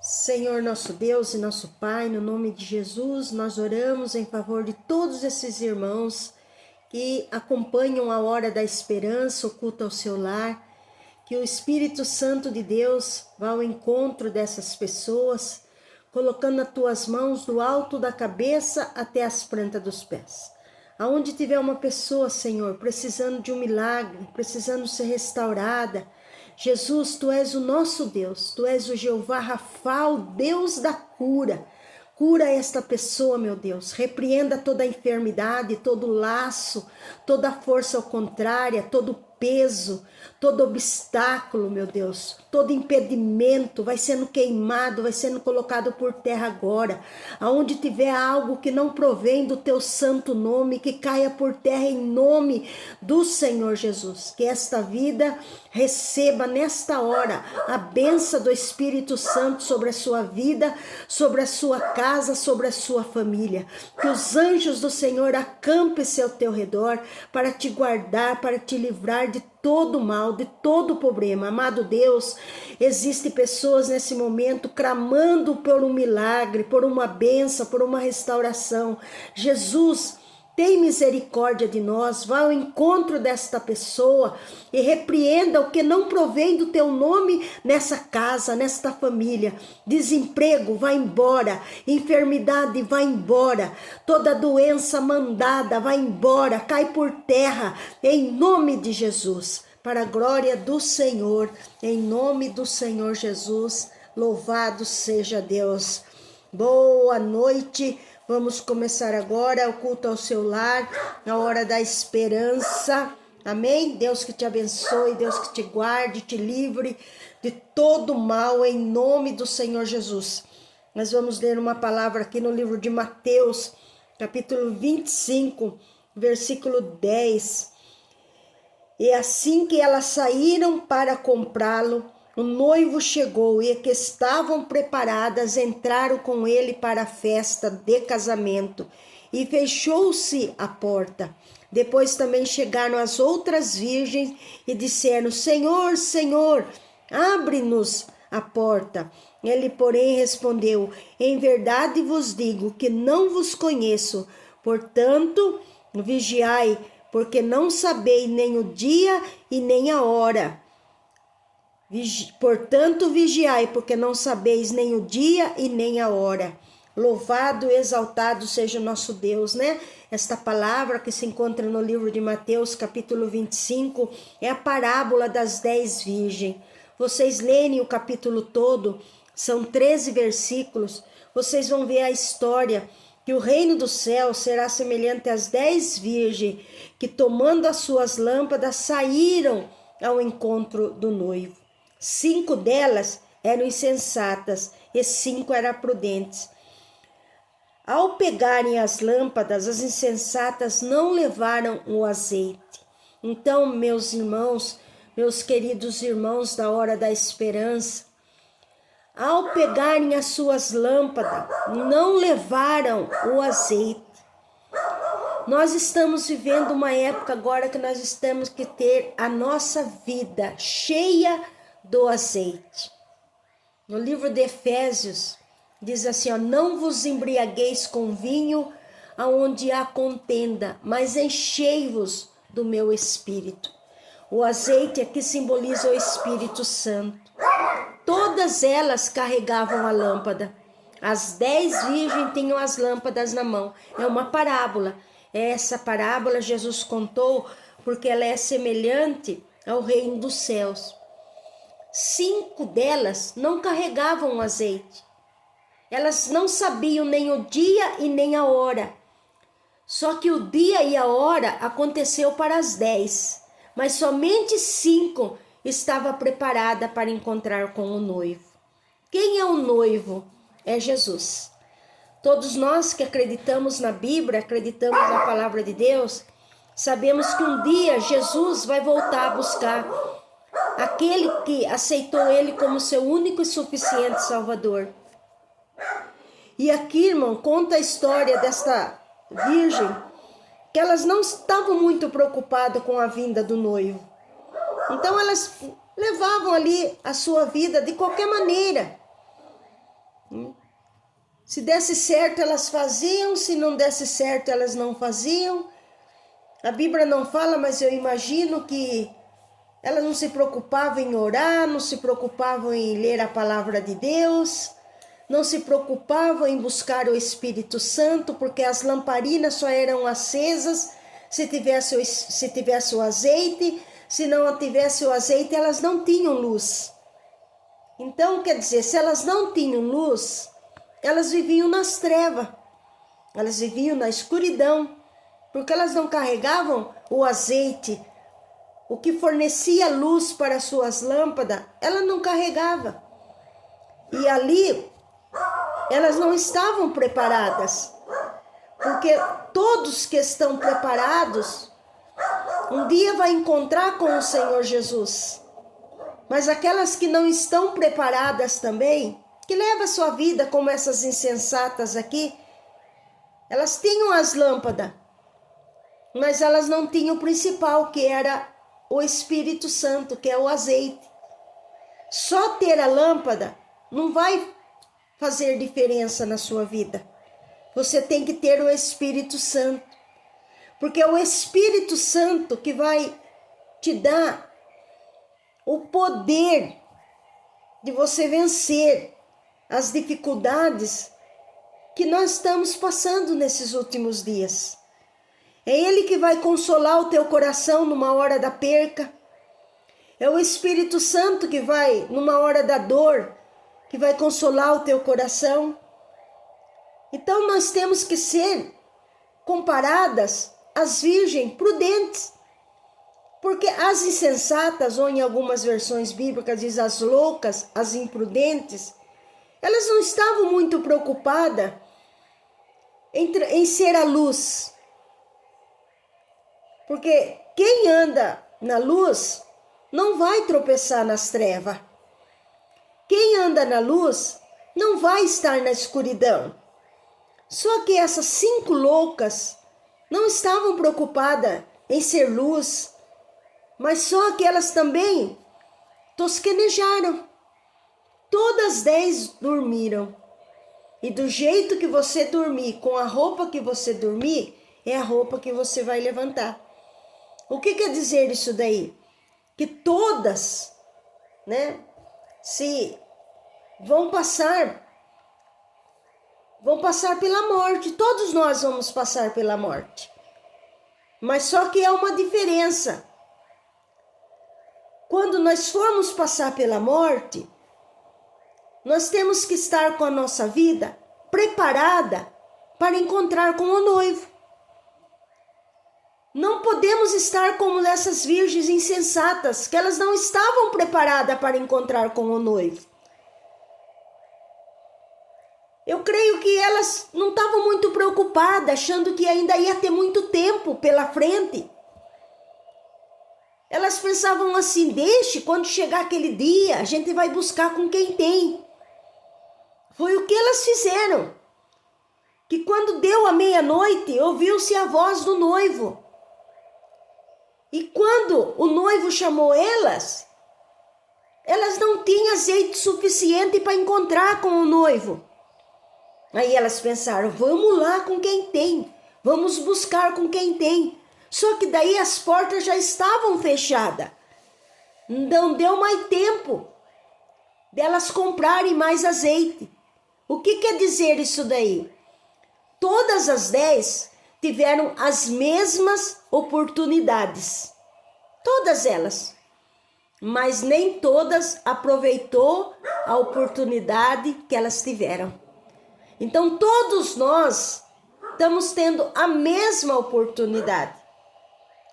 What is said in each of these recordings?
Senhor nosso Deus e nosso Pai, no nome de Jesus, nós oramos em favor de todos esses irmãos que acompanham a hora da esperança, o culto ao seu lar, que o Espírito Santo de Deus vá ao encontro dessas pessoas, colocando as tuas mãos do alto da cabeça até as plantas dos pés. Aonde tiver uma pessoa, Senhor, precisando de um milagre, precisando ser restaurada, Jesus, Tu és o nosso Deus, Tu és o Jeová Rafa, o Deus da cura. Cura esta pessoa, meu Deus, repreenda toda a enfermidade, todo laço, toda força ao contrária, todo peso, todo obstáculo, meu Deus, todo impedimento vai sendo queimado, vai sendo colocado por terra agora. Aonde tiver algo que não provém do teu santo nome, que caia por terra em nome do Senhor Jesus. Que esta vida receba nesta hora a bênção do Espírito Santo sobre a sua vida, sobre a sua casa, sobre a sua família. Que os anjos do Senhor acampem-se ao teu redor para te guardar, para te livrar de todo mal, de todo problema. Amado Deus, existem pessoas nesse momento clamando por um milagre, por uma bênção, por uma restauração. Jesus, tem misericórdia de nós, vá ao encontro desta pessoa e repreenda o que não provém do teu nome nessa casa, nesta família. Desemprego, vai embora. Enfermidade, vai embora. Toda doença mandada, vai embora. Cai por terra, em nome de Jesus. Para a glória do Senhor, em nome do Senhor Jesus, louvado seja Deus. Boa noite. Vamos começar agora o culto ao seu lar, na hora da esperança. Amém? Deus que te abençoe, Deus que te guarde, te livre de todo mal, em nome do Senhor Jesus. Nós vamos ler uma palavra aqui no livro de Mateus, capítulo 25, versículo 10. E assim que elas saíram para comprá-lo, o noivo chegou e que estavam preparadas entraram com ele para a festa de casamento e fechou-se a porta. Depois também chegaram as outras virgens e disseram: Senhor, Senhor, abre-nos a porta. Ele, porém, respondeu: Em verdade vos digo que não vos conheço. Portanto, vigiai, porque não sabeis nem o dia e nem a hora. Portanto, vigiai, porque não sabeis nem o dia e nem a hora. Louvado e exaltado seja o nosso Deus, né? Esta palavra que se encontra no livro de Mateus, capítulo 25, é a parábola das 10 virgens. Vocês lerem o capítulo todo, são 13 versículos, vocês vão ver a história que o reino do céu será semelhante às 10 virgens que, tomando as suas lâmpadas, saíram ao encontro do noivo. 5 delas eram insensatas e 5 eram prudentes. Ao pegarem as lâmpadas, as insensatas não levaram o azeite. Então, meus irmãos, meus queridos irmãos da hora da esperança, ao pegarem as suas lâmpadas, não levaram o azeite. Nós estamos vivendo uma época agora que nós temos que ter a nossa vida cheia do azeite. No livro de Efésios, diz assim, ó, não vos embriagueis com vinho, aonde há contenda, mas enchei-vos do meu espírito. O azeite aqui simboliza o Espírito Santo. Todas elas carregavam a lâmpada. As 10 virgens tinham as lâmpadas na mão. É uma parábola. Essa parábola Jesus contou porque ela é semelhante ao reino dos céus. 5 delas não carregavam azeite. Elas não sabiam nem o dia e nem a hora. Só que o dia e a hora aconteceu para as 10. Mas somente 5 estava preparada para encontrar com o noivo. Quem é o noivo? É Jesus. Todos nós que acreditamos na Bíblia, acreditamos na palavra de Deus, sabemos que um dia Jesus vai voltar a buscar aquele que aceitou ele como seu único e suficiente Salvador. E aqui, irmão, conta a história desta virgem, que elas não estavam muito preocupadas com a vinda do noivo. Então elas levavam ali a sua vida de qualquer maneira. Se desse certo, elas faziam, se não desse certo, elas não faziam. A Bíblia não fala, mas eu imagino que elas não se preocupavam em orar, não se preocupavam em ler a palavra de Deus, não se preocupavam em buscar o Espírito Santo, porque as lamparinas só eram acesas se tivesse o azeite. Se não tivesse o azeite, elas não tinham luz. Então, quer dizer, se elas não tinham luz, elas viviam nas trevas, elas viviam na escuridão, porque elas não carregavam o azeite, o que fornecia luz para suas lâmpadas, ela não carregava. E ali, elas não estavam preparadas, porque todos que estão preparados, um dia vai encontrar com o Senhor Jesus. Mas aquelas que não estão preparadas também, que levam a sua vida como essas insensatas aqui, elas tinham as lâmpadas, mas elas não tinham o principal, que era o Espírito Santo, que é o azeite. Só ter a lâmpada não vai fazer diferença na sua vida. Você tem que ter o Espírito Santo, porque é o Espírito Santo que vai te dar o poder de você vencer as dificuldades que nós estamos passando nesses últimos dias. É Ele que vai consolar o teu coração numa hora da perca. É o Espírito Santo que vai, numa hora da dor, que vai consolar o teu coração. Então nós temos que ser comparadas às virgens prudentes. Porque as insensatas, ou em algumas versões bíblicas diz as loucas, as imprudentes, elas não estavam muito preocupadas em ser a luz. Porque quem anda na luz não vai tropeçar nas trevas. Quem anda na luz não vai estar na escuridão. Só que essas 5 loucas não estavam preocupadas em ser luz, mas só que elas também tosquenejaram. Todas 10 dormiram. E do jeito que você dormir, com a roupa que você dormir, é a roupa que você vai levantar. O que quer dizer isso daí? Que todas, se vão passar pela morte. Todos nós vamos passar pela morte. Mas só que há uma diferença. Quando nós formos passar pela morte, nós temos que estar com a nossa vida preparada para encontrar com o noivo. Não podemos estar como essas virgens insensatas, que elas não estavam preparadas para encontrar com o noivo. Eu creio que elas não estavam muito preocupadas, achando que ainda ia ter muito tempo pela frente. Elas pensavam assim, deixe, quando chegar aquele dia, a gente vai buscar com quem tem. Foi o que elas fizeram. Que quando deu a meia-noite, ouviu-se a voz do noivo. E quando o noivo chamou elas não tinham azeite suficiente para encontrar com o noivo. Aí elas pensaram, vamos lá com quem tem, vamos buscar com quem tem. Só que daí as portas já estavam fechadas. Não deu mais tempo delas comprarem mais azeite. O que quer dizer isso daí? Todas as 10 tiveram as mesmas oportunidades. Todas elas. Mas nem todas aproveitou a oportunidade que elas tiveram. Então todos nós estamos tendo a mesma oportunidade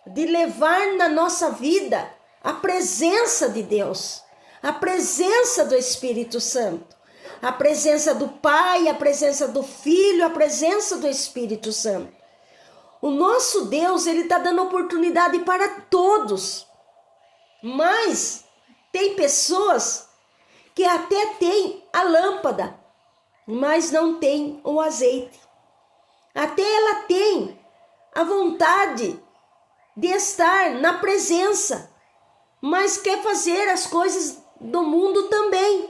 de levar na nossa vida a presença de Deus, a presença do Espírito Santo, a presença do Pai, a presença do Filho, a presença do Espírito Santo. O nosso Deus, Ele está dando oportunidade para todos, mas tem pessoas que até têm a lâmpada, mas não tem o azeite. Até ela tem a vontade de estar na presença, mas quer fazer as coisas do mundo também.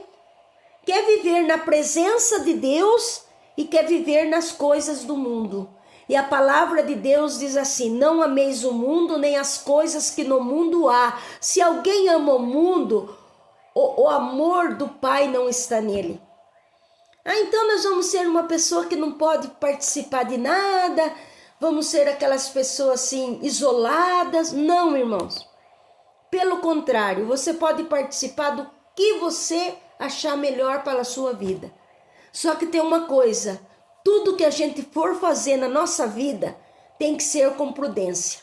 Quer viver na presença de Deus e quer viver nas coisas do mundo. E a palavra de Deus diz assim: não ameis o mundo, nem as coisas que no mundo há. Se alguém ama o mundo, o amor do Pai não está nele. Então nós vamos ser uma pessoa que não pode participar de nada, vamos ser aquelas pessoas assim, isoladas. Não, irmãos. Pelo contrário, você pode participar do que você achar melhor para a sua vida. Só que tem uma coisa: tudo que a gente for fazer na nossa vida tem que ser com prudência.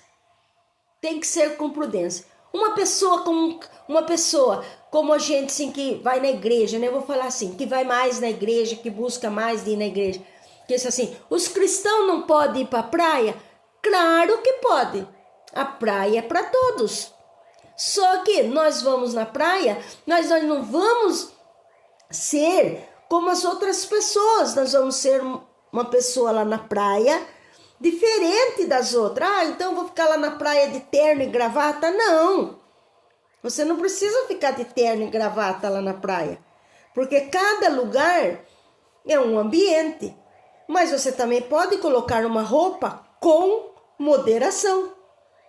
Tem que ser com prudência. Uma pessoa como a gente assim, que vai na igreja, né? Eu vou falar assim, que vai mais na igreja, que busca mais de ir na igreja. Que diz assim: os cristãos não podem ir para a praia? Claro que pode. A praia é para todos. Só que nós vamos na praia, nós não vamos ser como as outras pessoas. Nós vamos ser uma pessoa lá na praia diferente das outras. Então eu vou ficar lá na praia de terno e gravata? Não. Você não precisa ficar de terno e gravata lá na praia. Porque cada lugar é um ambiente. Mas você também pode colocar uma roupa com moderação.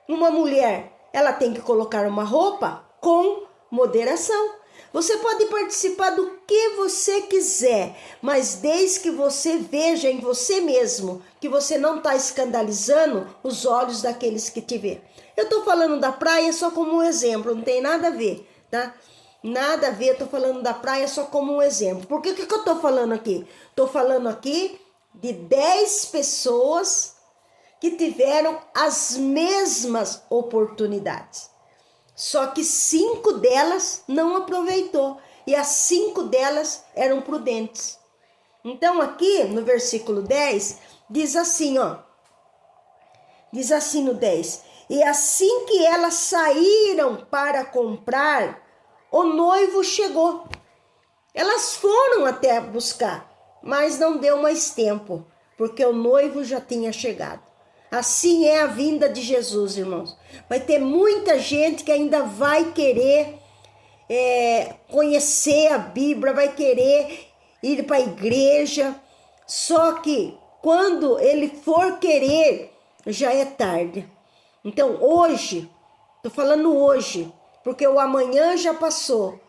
Uma mulher, ela tem que colocar uma roupa com moderação. Você pode participar do que você quiser, mas desde que você veja em você mesmo que você não está escandalizando os olhos daqueles que te vê. Eu estou falando da praia só como um exemplo, não tem nada a ver, tá? Nada a ver, eu estou falando da praia só como um exemplo. Por que eu estou falando aqui? Estou falando aqui de 10 pessoas que tiveram as mesmas oportunidades. Só que 5 delas não aproveitou. E as 5 delas eram prudentes. Então aqui no versículo 10, diz assim, ó. Diz assim no 10. E assim que elas saíram para comprar, o noivo chegou. Elas foram até buscar, mas não deu mais tempo, porque o noivo já tinha chegado. Assim é a vinda de Jesus, irmãos. Vai ter muita gente que ainda vai querer conhecer a Bíblia, vai querer ir para a igreja. Só que quando ele for querer, já é tarde. Então hoje, estou falando hoje, porque o amanhã já passou.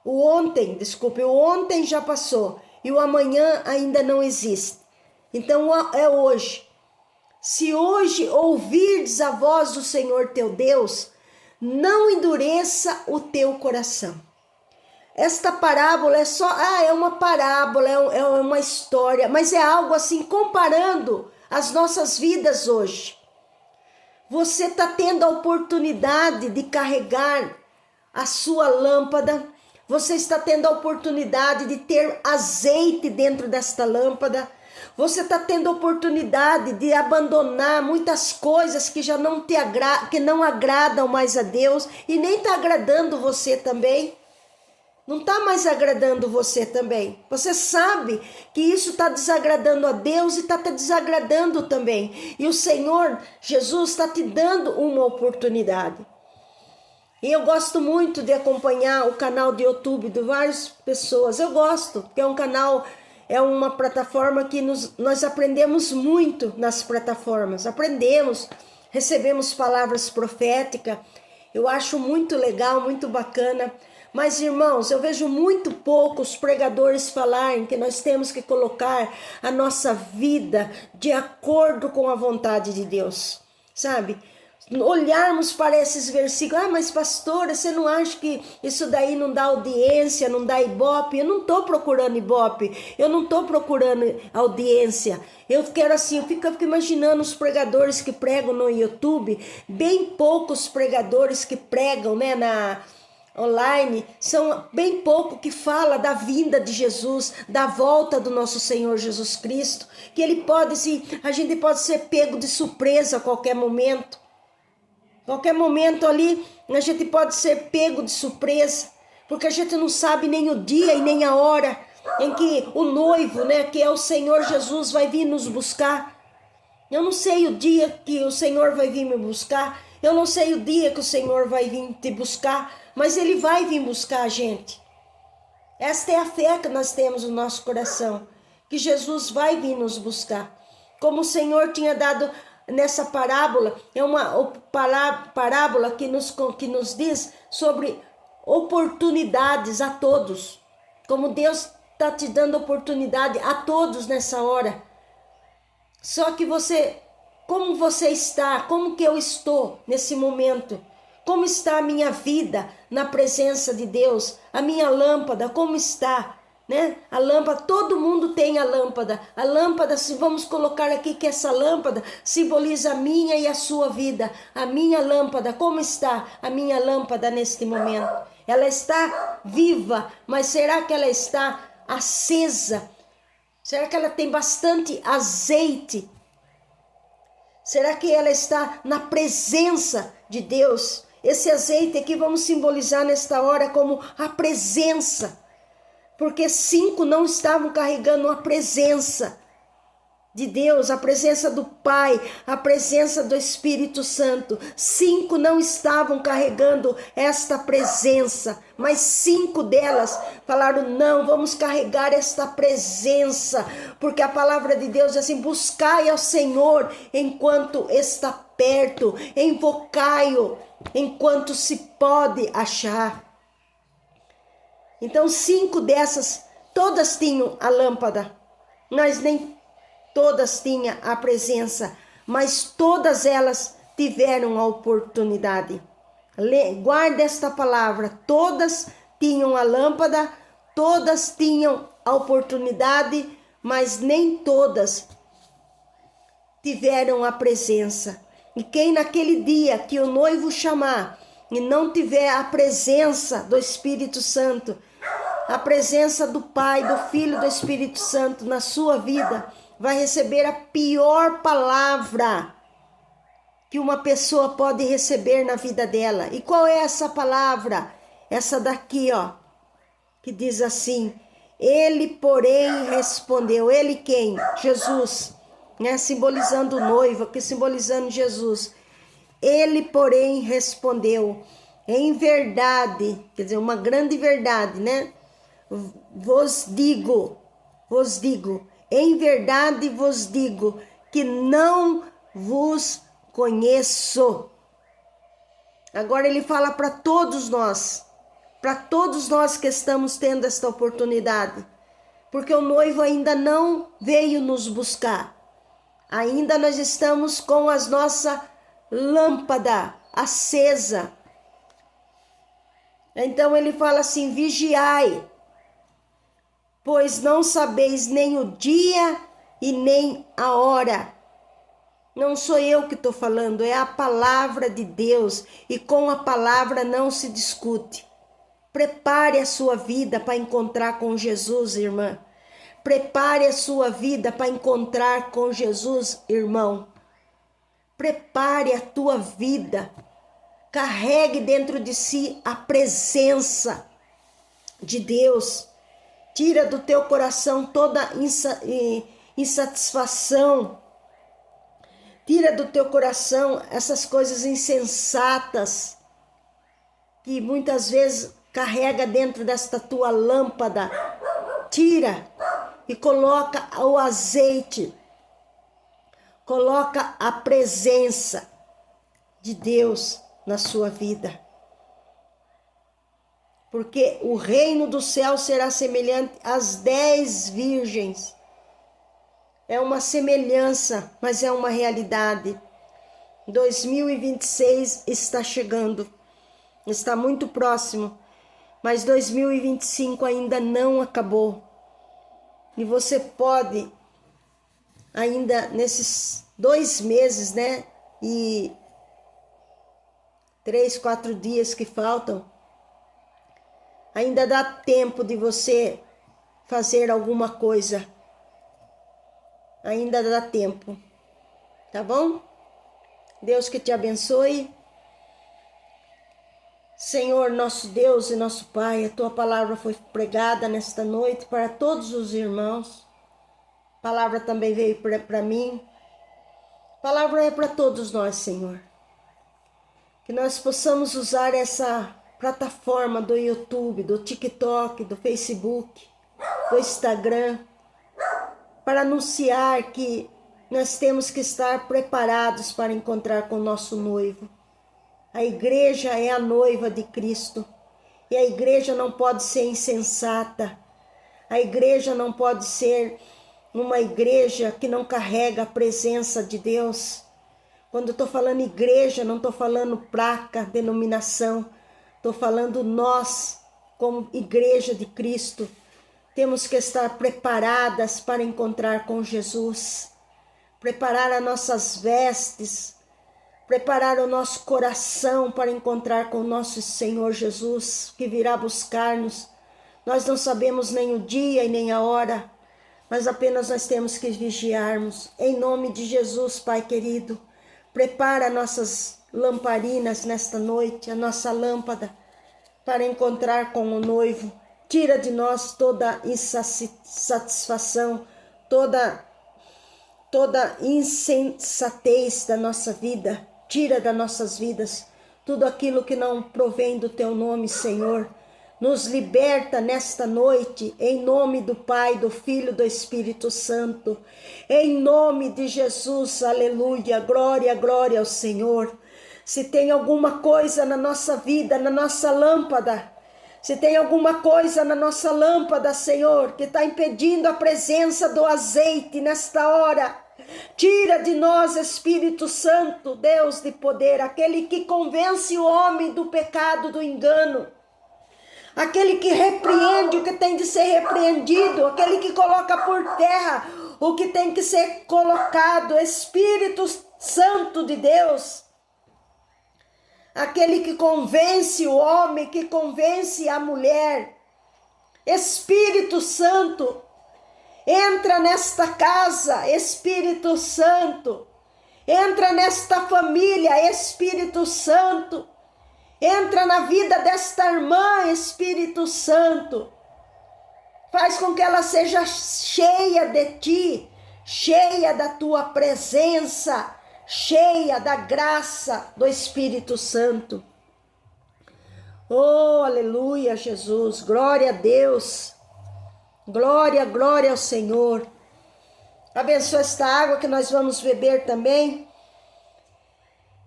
O ontem já passou. E o amanhã ainda não existe. Então é hoje. Se hoje ouvirdes a voz do Senhor teu Deus, não endureça o teu coração. Esta parábola é só, é uma parábola, é uma história, mas é algo assim comparando as nossas vidas hoje. Você está tendo a oportunidade de carregar a sua lâmpada, você está tendo a oportunidade de ter azeite dentro desta lâmpada, você está tendo a oportunidade de abandonar muitas coisas que já não que não agradam mais a Deus e nem está agradando você também. Não está mais agradando você também. Você sabe que isso está desagradando a Deus e está te desagradando também. E o Senhor Jesus está te dando uma oportunidade. E eu gosto muito de acompanhar o canal de YouTube de várias pessoas. Eu gosto, porque é um canal, é uma plataforma que nós aprendemos muito nas plataformas. Aprendemos, recebemos palavras proféticas. Eu acho muito legal, muito bacana. Mas, irmãos, eu vejo muito poucos pregadores falarem que nós temos que colocar a nossa vida de acordo com a vontade de Deus, sabe? Olharmos para esses versículos, mas pastora, você não acha que isso daí não dá audiência, não dá ibope? Eu não estou procurando ibope, eu não estou procurando audiência. Eu quero assim, eu fico imaginando os pregadores que pregam no YouTube, bem poucos pregadores que pregam, né, online, são bem pouco que fala da vinda de Jesus, da volta do nosso Senhor Jesus Cristo, que ele pode, a gente pode ser pego de surpresa a qualquer momento. Qualquer momento ali, a gente pode ser pego de surpresa, porque a gente não sabe nem o dia e nem a hora em que o noivo, né, que é o Senhor Jesus, vai vir nos buscar. Eu não sei o dia que o Senhor vai vir me buscar, eu não sei o dia que o Senhor vai vir te buscar, mas ele vai vir buscar a gente. Esta é a fé que nós temos no nosso coração, que Jesus vai vir nos buscar. Como o Senhor tinha dado nessa parábola, é uma parábola que nos diz sobre oportunidades a todos. Como Deus está te dando oportunidade a todos nessa hora. Só que como você está, como que eu estou nesse momento? Como está a minha vida na presença de Deus? A minha lâmpada, como está? Né? A lâmpada, todo mundo tem a lâmpada. A lâmpada, se vamos colocar aqui que essa lâmpada simboliza a minha e a sua vida. A minha lâmpada, como está a minha lâmpada neste momento? Ela está viva, mas será que ela está acesa? Será que ela tem bastante azeite? Será que ela está na presença de Deus? Esse azeite aqui vamos simbolizar nesta hora como a presença. Porque 5 não estavam carregando a presença de Deus, a presença do Pai, a presença do Espírito Santo. 5 não estavam carregando esta presença, mas 5 delas falaram: não, vamos carregar esta presença, porque a palavra de Deus diz assim: buscai ao Senhor enquanto está perto, invocai-o enquanto se pode achar. Então 5 dessas, todas tinham a lâmpada, mas nem todas tinham a presença, mas todas elas tiveram a oportunidade. Guarda esta palavra: todas tinham a lâmpada, todas tinham a oportunidade, mas nem todas tiveram a presença. E quem naquele dia que o noivo chamar e não tiver a presença do Espírito Santo, a presença do Pai, do Filho e do Espírito Santo na sua vida, vai receber a pior palavra que uma pessoa pode receber na vida dela. E qual é essa palavra? Essa daqui, ó, que diz assim: ele, porém, respondeu. Ele quem? Jesus, né? Simbolizando o noivo, aqui simbolizando Jesus. Ele, porém, respondeu: em verdade, quer dizer, uma grande verdade, né? Vos digo, em verdade vos digo que não vos conheço. Agora ele fala para todos nós que estamos tendo esta oportunidade, porque o noivo ainda não veio nos buscar. Ainda nós estamos com as nossa lâmpada acesa. Então ele fala assim: vigiai, pois não sabeis nem o dia e nem a hora. Não sou eu que estou falando, é a palavra de Deus, e com a palavra não se discute. Prepare a sua vida para encontrar com Jesus, irmã. Prepare a sua vida para encontrar com Jesus, irmão. Prepare a tua vida. Carregue dentro de si a presença de Deus. Tira do teu coração toda insatisfação. Tira do teu coração essas coisas insensatas que muitas vezes carrega dentro desta tua lâmpada. Tira e coloca o azeite. Coloca a presença de Deus na sua vida. Porque o reino do céu será semelhante às 10 virgens. É uma semelhança, mas é uma realidade. 2026 está chegando, está muito próximo, mas 2025 ainda não acabou. E você pode, ainda nesses 2 meses, né? E 3, 4 dias que faltam, ainda dá tempo de você fazer alguma coisa. Ainda dá tempo, tá bom? Deus que te abençoe. Senhor, nosso Deus e nosso Pai, a tua palavra foi pregada nesta noite para todos os irmãos. A palavra também veio para mim. A palavra é para todos nós, Senhor. Que nós possamos usar essa plataforma do YouTube, do TikTok, do Facebook, do Instagram, para anunciar que nós temos que estar preparados para encontrar com o nosso noivo. A igreja é a noiva de Cristo. E a igreja não pode ser insensata. A igreja não pode ser uma igreja que não carrega a presença de Deus. Quando eu estou falando igreja, não estou falando placa, denominação. Estou falando nós, como igreja de Cristo. Temos que estar preparadas para encontrar com Jesus. Preparar as nossas vestes. Preparar o nosso coração para encontrar com o nosso Senhor Jesus, que virá buscar-nos. Nós não sabemos nem o dia e nem a hora, mas apenas nós temos que vigiarmos. Em nome de Jesus, Pai querido, prepara nossas lamparinas nesta noite, a nossa lâmpada, para encontrar com o noivo. Tira de nós toda insatisfação, toda insensatez da nossa vida. Tira das nossas vidas tudo aquilo que não provém do teu nome, Senhor. Nos liberta nesta noite, em nome do Pai, do Filho e do Espírito Santo. Em nome de Jesus, aleluia, glória, glória ao Senhor. Se tem alguma coisa na nossa vida, na nossa lâmpada, se tem alguma coisa na nossa lâmpada, Senhor, que está impedindo a presença do azeite nesta hora, tira de nós, Espírito Santo, Deus de poder, aquele que convence o homem do pecado, do engano, aquele que repreende o que tem de ser repreendido, aquele que coloca por terra o que tem que ser colocado, Espírito Santo de Deus, aquele que convence o homem, que convence a mulher, Espírito Santo, entra nesta casa, Espírito Santo. Entra nesta família, Espírito Santo. Entra na vida desta irmã, Espírito Santo. Faz com que ela seja cheia de ti, cheia da tua presença, cheia da graça do Espírito Santo. Oh, aleluia, Jesus. Glória a Deus. Glória, glória ao Senhor. Abençoa esta água que nós vamos beber também.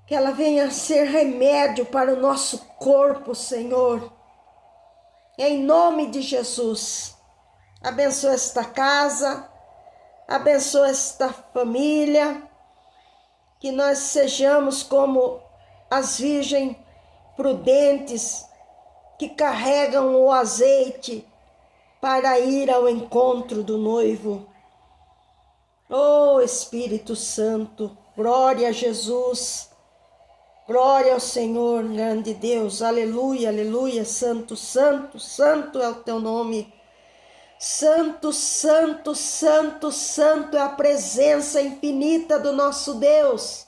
Que ela venha ser remédio para o nosso corpo, Senhor. Em nome de Jesus. Abençoa esta casa. Abençoa esta família. Que nós sejamos como as virgens prudentes que carregam o azeite para ir ao encontro do noivo. Oh, Espírito Santo, glória a Jesus, glória ao Senhor, grande Deus, aleluia, aleluia, santo, santo, santo é o teu nome. Santo, santo, santo, santo é a presença infinita do nosso Deus.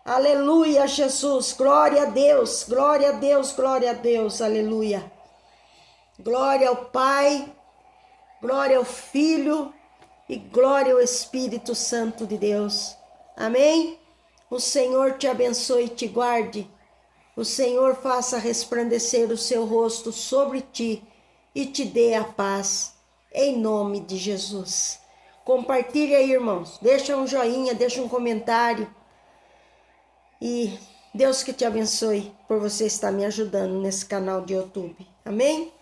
Aleluia, Jesus, glória a Deus, glória a Deus, glória a Deus, aleluia. Glória ao Pai, glória ao Filho e glória ao Espírito Santo de Deus. Amém? O Senhor te abençoe e te guarde. O Senhor faça resplandecer o seu rosto sobre ti e te dê a paz. Em nome de Jesus. Compartilhe aí, irmãos. Deixa um joinha, deixa um comentário. E Deus que te abençoe por você estar me ajudando nesse canal de YouTube. Amém?